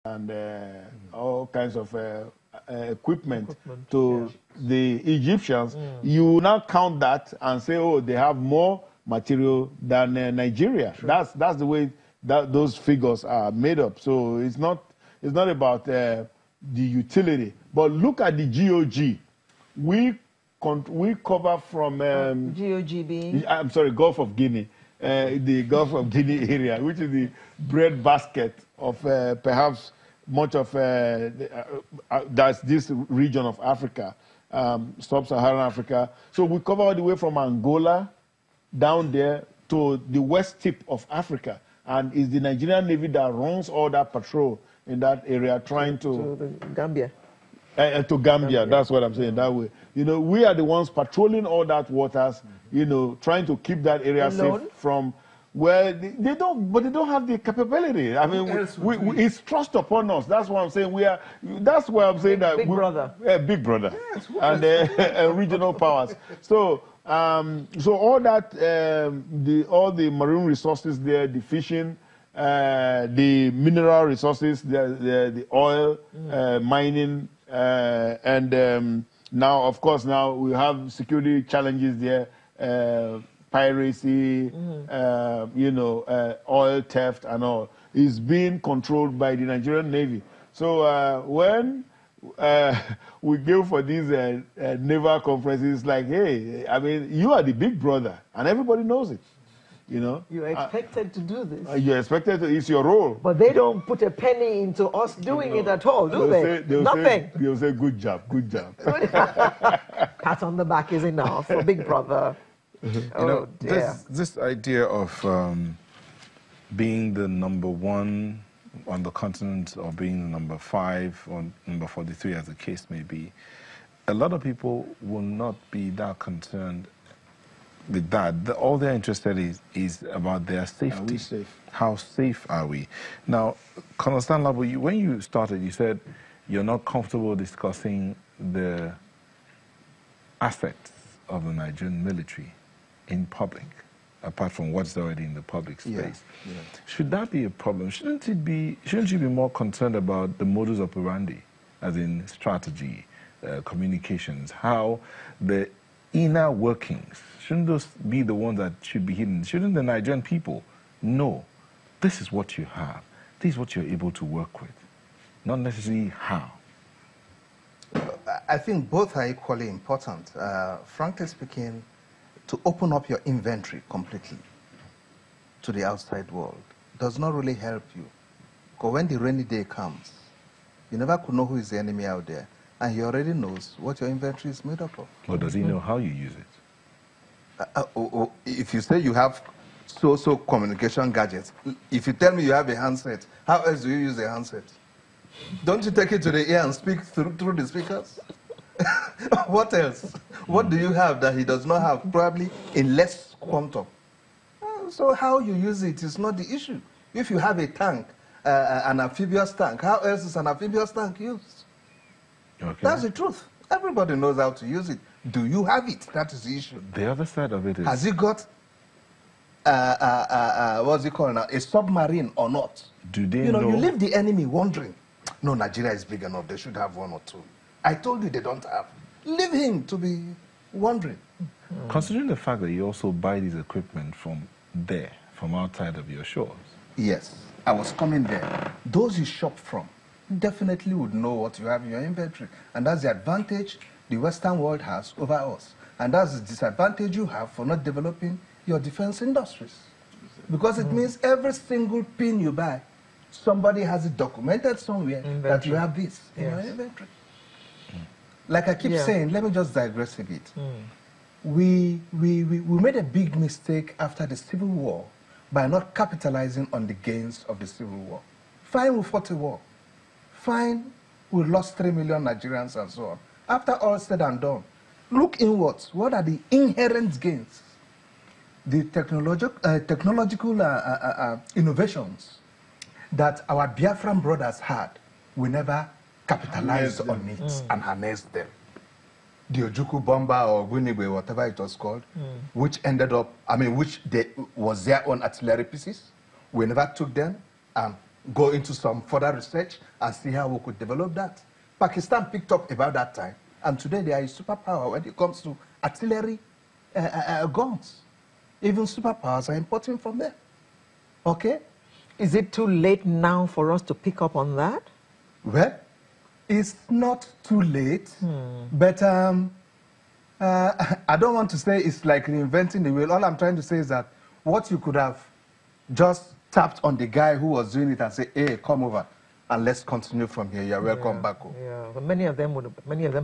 and all kinds of equipment to the Egyptians, you now count that and say, oh, they have more material than Nigeria. True. That's the way that those figures are made up. So it's not about the utility. But look at the GOG. We cover from GOG being? I'm sorry, Gulf of Guinea. The Gulf of Guinea area, which is the bread basket of perhaps much of that's this region of Africa, sub-Saharan Africa. So we cover all the way from Angola down there to the west tip of Africa. And it's the Nigerian Navy that runs all that patrol in that area, trying to the Gambia. To Gambia, that's what I'm saying, that way. You know, we are the ones patrolling all that waters, you know, trying to keep that area safe from where they don't have the capability. I mean, it's thrust upon us. That's what I'm saying. That's why I'm saying that big brother. Big brother, yes, and regional powers. So, so all that, all the marine resources there, the fishing, the mineral resources, the oil, mining. And now, of course, now we have security challenges there, piracy, you know, oil theft and all. Is being controlled by the Nigerian Navy. So when we go for these naval conferences, like, hey, I mean, you are the big brother, and everybody knows it. You know, you're expected to do this. You're expected to. It's your role. But they don't put a penny into us doing it at all, do they? Nothing. They'll say, "Good job, good job." Pat on the back is enough for big brother. You know, this idea of being the #1 on the continent, or being the #5 or #43, as the case may be, a lot of people will not be that concerned with that. All they're interested is about their safety. Are we safe? How safe are we? Now, Colonel Stan-Labo, when you started, you said you're not comfortable discussing the assets of the Nigerian military in public, apart from what's already in the public space. Yeah. Should that be a problem? Shouldn't you be more concerned about the modus operandi, as in strategy, communications, how the inner workings? Shouldn't those be the ones that should be hidden? Shouldn't the Nigerian people know this is what you have, this is what you're able to work with, not necessarily how? I think both are equally important. Frankly speaking, to open up your inventory completely to the outside world does not really help you. Because when the rainy day comes, you never could know who is the enemy out there, and he already knows what your inventory is made up of. Or does he know how you use it? If you say you have so communication gadgets, if you tell me you have a handset, how else do you use a handset? Don't you take it to the ear and speak through the speakers? What else? What do you have that he does not have, probably in less quantum? So how you use it is not the issue. If you have a tank, an amphibious tank, how else is an amphibious tank used? Okay. That's the truth. Everybody knows how to use it. Do you have it? That is the issue. The other side of it is... Has he got, what's it called now, a submarine or not? Do they know? You leave the enemy wondering, no, Nigeria is big enough, they should have one or two. I told you they don't have. Leave him to be wondering. Considering the fact that you also buy this equipment from there, from outside of your shores. Yes, I was coming there. Those you shop from definitely would know what you have in your inventory. And that's the advantage the Western world has over us. And that's the disadvantage you have for not developing your defense industries. Because it means every single pin you buy, somebody has it documented somewhere that you have this in your inventory. Like I keep saying, let me just digress a bit. We made a big mistake after the Civil War by not capitalizing on the gains of the Civil War. Fine, we fought a war. Fine, we lost 3 million Nigerians and so on. After all said and done, look inwards. What are the inherent gains? The technological innovations that our Biafran brothers had, we never capitalized on it and harnessed them. The Ojukwu bomber or Gwinigwe, whatever it was called, which ended up, which was their own artillery pieces. We never took them and go into some further research and see how we could develop that. Pakistan picked up about that time, and today they are a superpower when it comes to artillery guns. Even superpowers are importing from there. Okay? Is it too late now for us to pick up on that? Well, it's not too late, but I don't want to say it's like reinventing the wheel. All I'm trying to say is that what you could have just tapped on the guy who was doing it and say, hey, come over and let's continue from here. You're welcome back home. Yeah, but many of them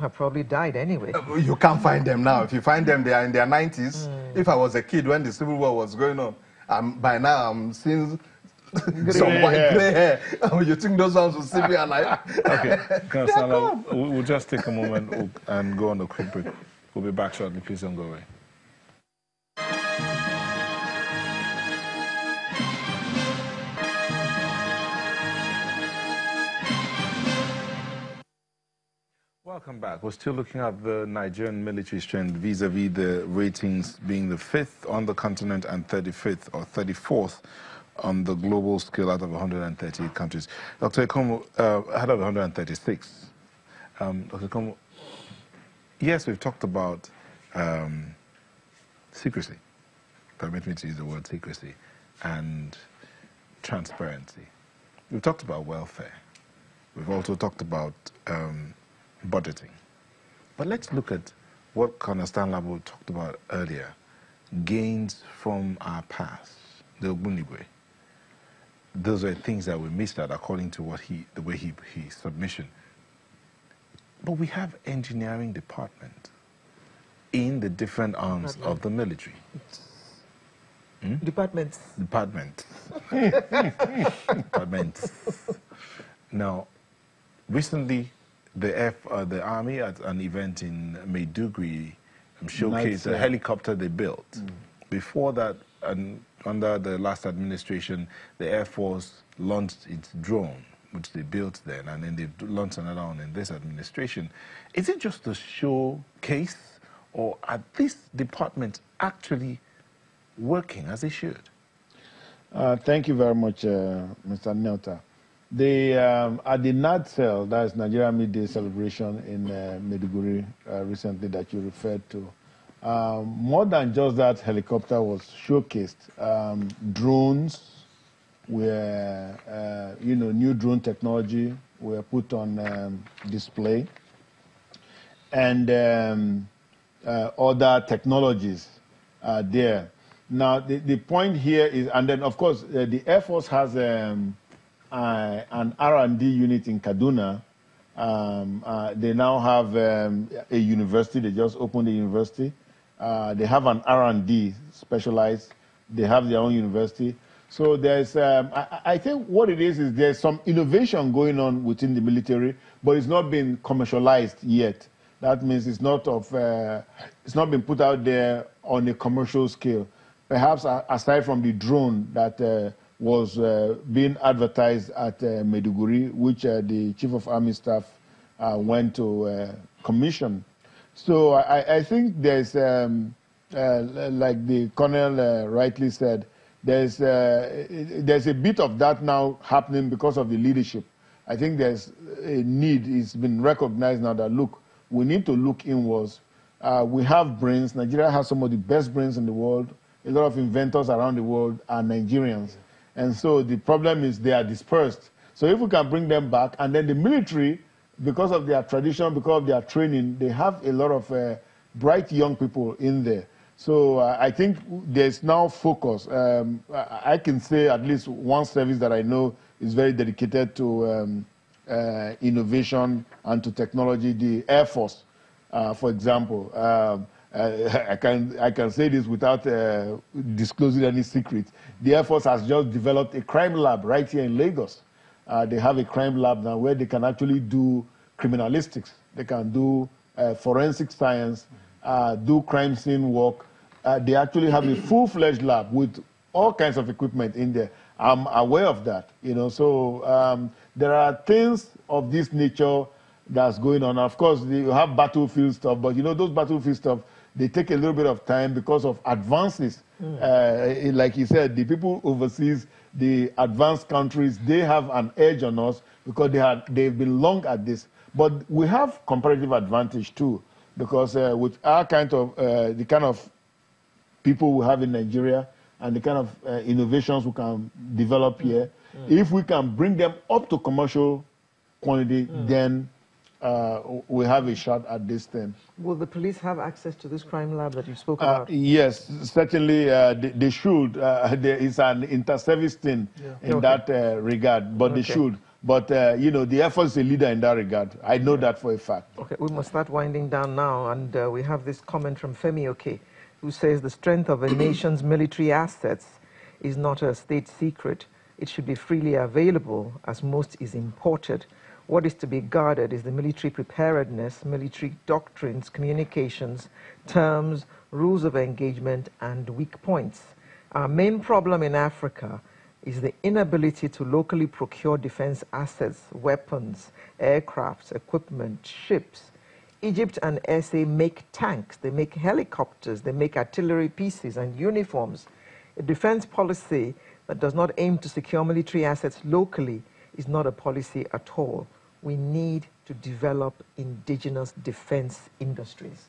have probably died anyway. You can't find them now. If you find them, they are in their 90s. If I was a kid when the Civil War was going on, by now I'm seeing some white gray hair. You think those ones will still be alive? Okay, we'll just take a moment and go on a quick break. We'll be back shortly. Please don't go away. Welcome back. We're still looking at the Nigerian military strength vis-a-vis the ratings being the 5th on the continent and 35th or 34th on the global scale out of 138 countries. Dr. Ekhomu, out of 136. Dr. Ekhomu, yes, we've talked about secrecy. Permit me to use the word secrecy, and transparency. We've talked about welfare. We've also talked about budgeting. But let's look at what Colonel Stan-Labo talked about earlier, gains from our past, the Ogbunigwe. Those are things that we missed out according to what the way he submission. But we have engineering department in the different arms of the military. Departments. Now, recently, the army at an event in Maiduguri showcased a helicopter they built. Before that, under the last administration, the Air Force launched its drone, which they built then, and then they've launched another one in this administration. Is it just a showcase, or are these departments actually working as they should? Thank you very much, Mr. Nelta. At the NADCEL, that is Nigeria Midday Celebration in Maiduguri recently that you referred to, more than just that helicopter was showcased. Drones were, new drone technology were put on display, and other technologies are there. Now, the point here is, and then, of course, the Air Force has an R&D unit in Kaduna. They now have a university. They just opened a university. They have an R&D specialized. They have their own university. So there's, I think what it is there's some innovation going on within the military, but it's not been commercialized yet. That means it's not been put out there on a commercial scale. Perhaps aside from the drone that was being advertised at Maiduguri, which the Chief of Army Staff went to commission. So I think there's, like the Colonel rightly said, there's a bit of that now happening because of the leadership. I think there's a need. It's been recognized now that, look, we need to look inwards. We have brains. Nigeria has some of the best brains in the world. A lot of inventors around the world are Nigerians. And so the problem is they are dispersed. So if we can bring them back, and then the military, because of their tradition, because of their training, they have a lot of bright young people in there. So I think there's now focus. I can say at least one service that I know is very dedicated to innovation and to technology, the Air Force, for example. I can say this without disclosing any secret. The Air Force has just developed a crime lab right here in Lagos. They have a crime lab now where they can actually do criminalistics. They can do forensic science, do crime scene work. They actually have a full-fledged lab with all kinds of equipment in there. I'm aware of that, So there are things of this nature that's going on. Of course, you have battlefield stuff, but those battlefield stuff, they take a little bit of time because of advances. Like he said, the people overseas, the advanced countries, they have an edge on us because they've been long at this. But we have comparative advantage too, because with our the kind of people we have in Nigeria and the kind of innovations we can develop here, if we can bring them up to commercial quantity, then we have a shot at this thing. Will the police have access to this crime lab that you spoke about? Yes, certainly they should. There is an inter-service thing in that regard, but they should. But, you know, the Air Force is a leader in that regard. I know that for a fact. Okay, we must start winding down now, and we have this comment from Femi Oke, who says the strength of a nation's military assets is not a state secret. It should be freely available, as most is imported. What is to be guarded is the military preparedness, military doctrines, communications, terms, rules of engagement, and weak points. Our main problem in Africa is the inability to locally procure defense assets, weapons, aircrafts, equipment, ships. Egypt and SA make tanks, they make helicopters, they make artillery pieces and uniforms. A defense policy that does not aim to secure military assets locally is not a policy at all. We need to develop indigenous defense industries.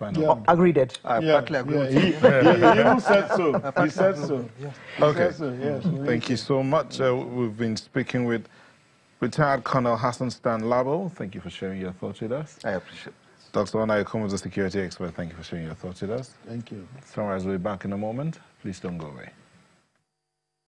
Agreed. I partly agree with you. He even said so. He said so. Okay. So, yes, thank you so much. We've been speaking with retired Colonel Hassan Stan-Labo. Thank you for sharing your thoughts with us. I appreciate it. Dr. Ekhomu is a security expert. Thank you for sharing your thoughts with us. Thank you. Sunrise will be back in a moment. Please don't go away.